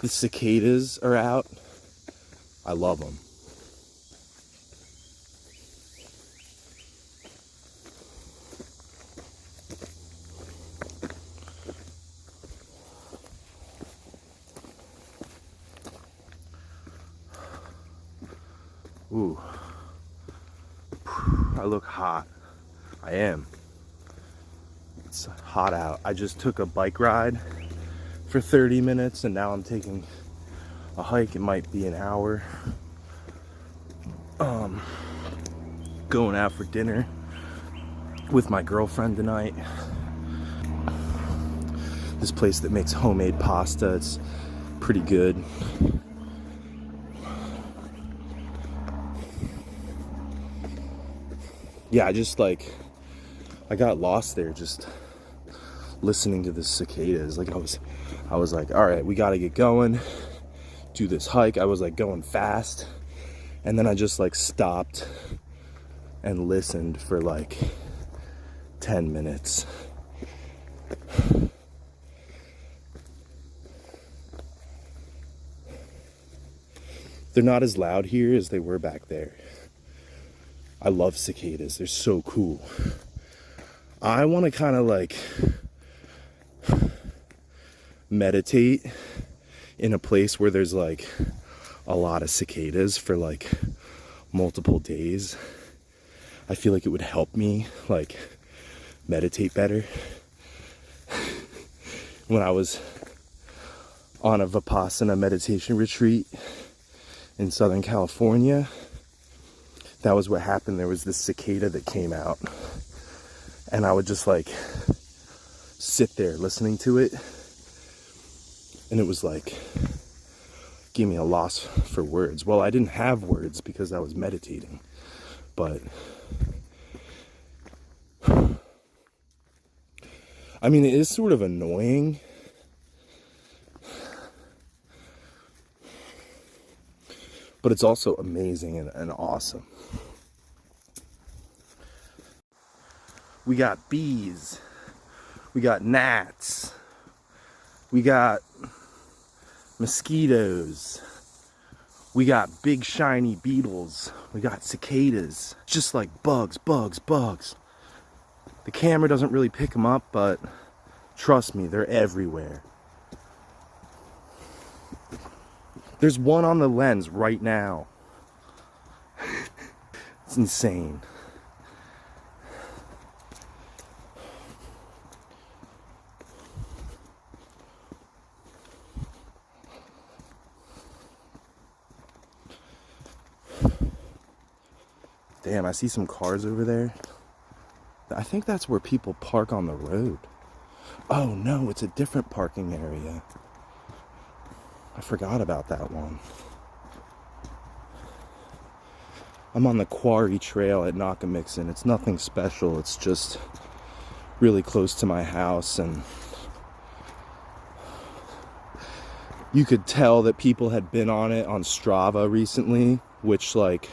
The cicadas are out. I love them. Ooh. I look hot. I am. It's hot out. I just took a bike ride for 30 minutes and now I'm taking a hike. It might be an hour. Going out for dinner with my girlfriend tonight. This place that makes homemade pasta. It's pretty good. Yeah, I got lost there just listening to the cicadas. Like I was like, all right, we got to get going, do this hike. I was like going fast, and then I just like stopped and listened for like 10 minutes. They're not as loud here as they were back there. I love cicadas. They're so cool. I want to kind of like meditate in a place where there's like a lot of cicadas for like multiple days. I feel like it would help me like meditate better. When I was on a Vipassana meditation retreat in Southern California, that was what happened. There was this cicada that came out, and I would just like sit there listening to it, and it was like gave me a loss for words. Well, I didn't have words because I was meditating, but I mean, it is sort of annoying. But it's also amazing and awesome. We got bees. We got gnats. We got mosquitoes. We got big shiny beetles. We got cicadas. Just like bugs. The camera doesn't really pick them up, but trust me, they're everywhere. There's one on the lens right now. It's insane. Damn, I see some cars over there. I think that's where people park on the road. Oh no, it's a different parking area. I forgot about that one. I'm on the Quarry Trail at Knockemixon. It's nothing special. It's just really close to my house, and you could tell that people had been on it on Strava recently, which like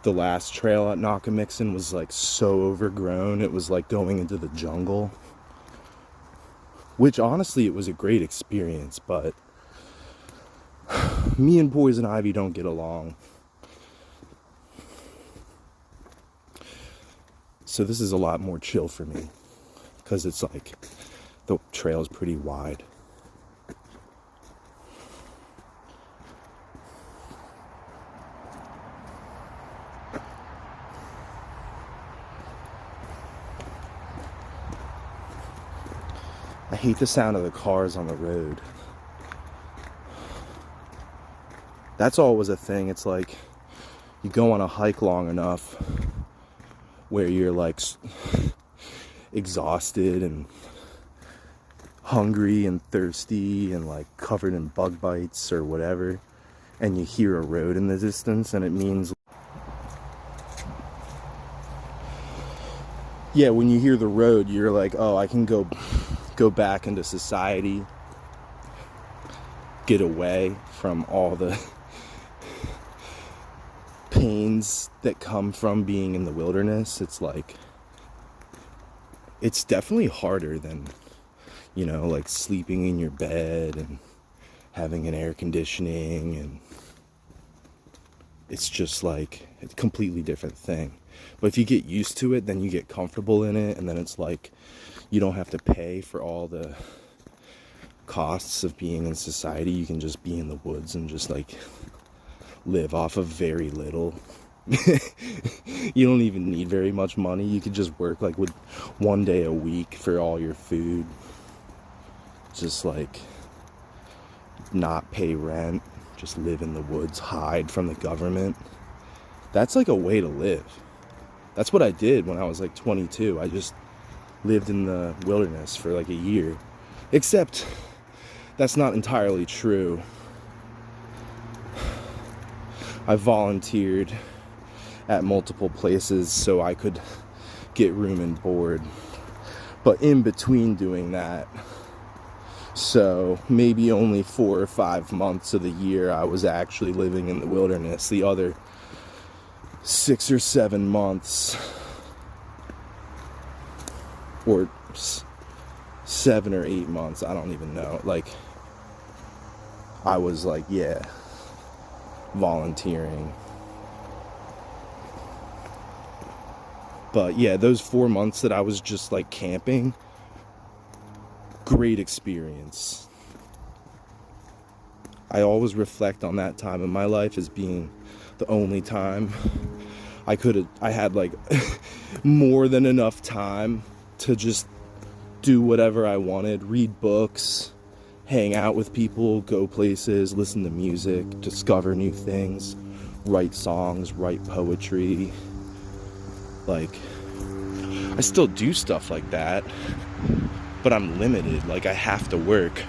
the last trail at Knockemixon was like so overgrown. It was like going into the jungle, which honestly it was a great experience, but me and Poison Ivy don't get along. So this is a lot more chill for me because it's like the trail is pretty wide. I hate the sound of the cars on the road. That's always a thing. It's like you go on a hike long enough where you're like exhausted and hungry and thirsty and like covered in bug bites or whatever, and you hear a road in the distance, and it means, yeah, when you hear the road, you're like, oh, I can go back into society, get away from all the pains that come from being in the wilderness. It's like, it's definitely harder than, you know, like sleeping in your bed and having an air conditioning, and it's just like a completely different thing. But if you get used to it, then you get comfortable in it, and then it's like you don't have to pay for all the costs of being in society. You can just be in the woods and just like live off of very little. You don't even need very much money. You could just work like with 1 day a week for all your food, just like not pay rent, just live in the woods, hide from the government. That's like a way to live. That's what I did when I was like 22. I just lived in the wilderness for like a year. Except that's not entirely true. I volunteered at multiple places so I could get room and board. But in between doing that, so maybe only 4 or 5 months of the year I was actually living in the wilderness. The other 6 or 7 months, or 7 or 8 months, I don't even know, like I was like, yeah, volunteering. But yeah, those 4 months that I was just like camping, great experience. I always reflect on that time in my life as being the only time I had like more than enough time to just do whatever I wanted, read books, hang out with people, go places, listen to music, discover new things, write songs, write poetry. Like, I still do stuff like that, but I'm limited. Like, I have to work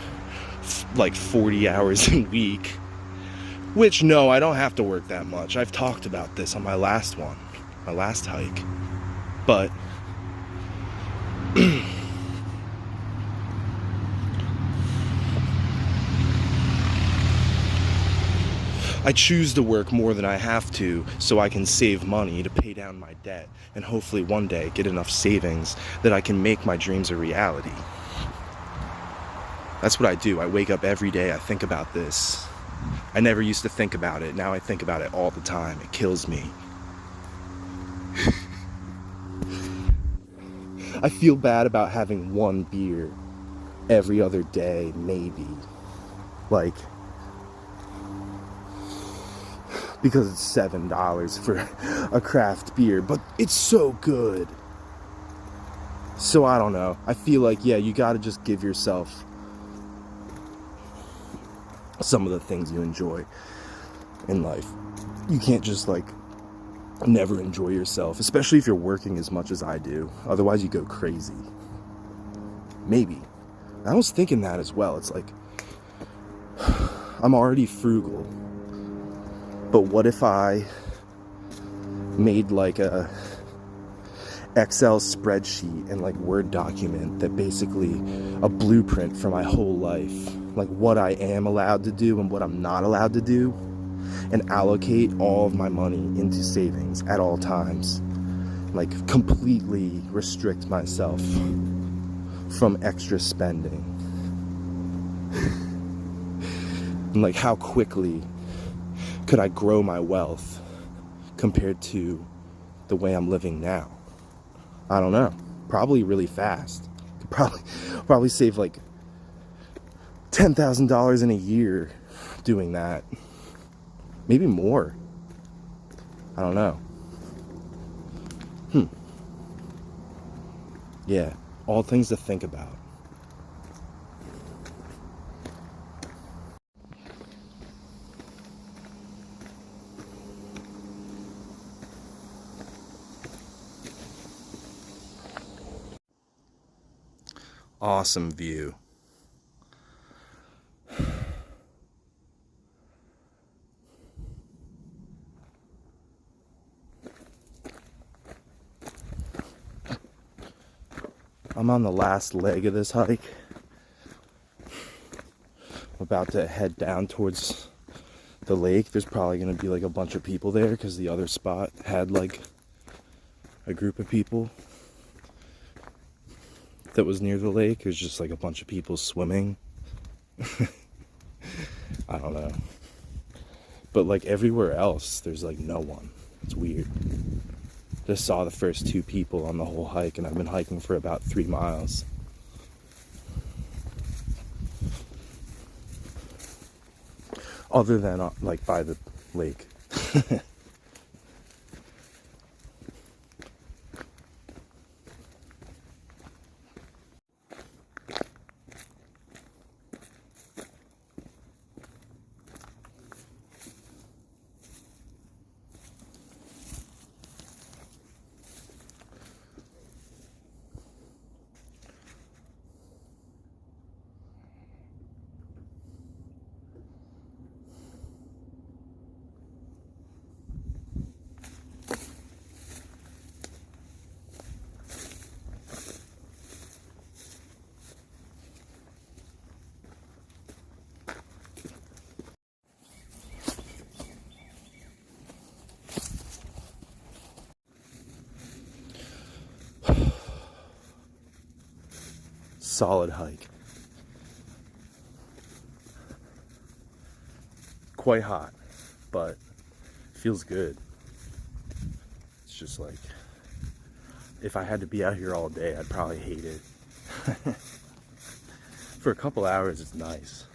like 40 hours a week, which, no, I don't have to work that much. I've talked about this on my last hike, but I choose to work more than I have to so I can save money to pay down my debt and hopefully one day get enough savings that I can make my dreams a reality. That's what I do. I wake up every day, I think about this. I never used to think about it. Now I think about it all the time. It kills me. I feel bad about having one beer every other day, maybe. Like, because it's $7 for a craft beer, but it's so good. So I don't know. I feel like, yeah, you gotta just give yourself some of the things you enjoy in life. You can't just like never enjoy yourself, especially if you're working as much as I do. Otherwise you go crazy. Maybe. I was thinking that as well. It's like, I'm already frugal, but what if I made like a Excel spreadsheet and like Word document that basically a blueprint for my whole life, like what I am allowed to do and what I'm not allowed to do, and allocate all of my money into savings at all times, like completely restrict myself from extra spending. And like, how quickly could I grow my wealth compared to the way I'm living now? I don't know. Probably really fast. Could probably save like $10,000 in a year doing that. Maybe more. I don't know. Yeah, all things to think about. Awesome view. I'm on the last leg of this hike. I'm about to head down towards the lake. There's probably going to be like a bunch of people there because the other spot had like a group of people that was near the lake. It was just like a bunch of people swimming. I don't know. But like everywhere else, there's like no one. It's weird. Just saw the first 2 people on the whole hike, and I've been hiking for about 3 miles. Other than like by the lake. Solid hike. Quite hot, but feels good. It's just like, if I had to be out here all day, I'd probably hate it. For a couple hours, it's nice.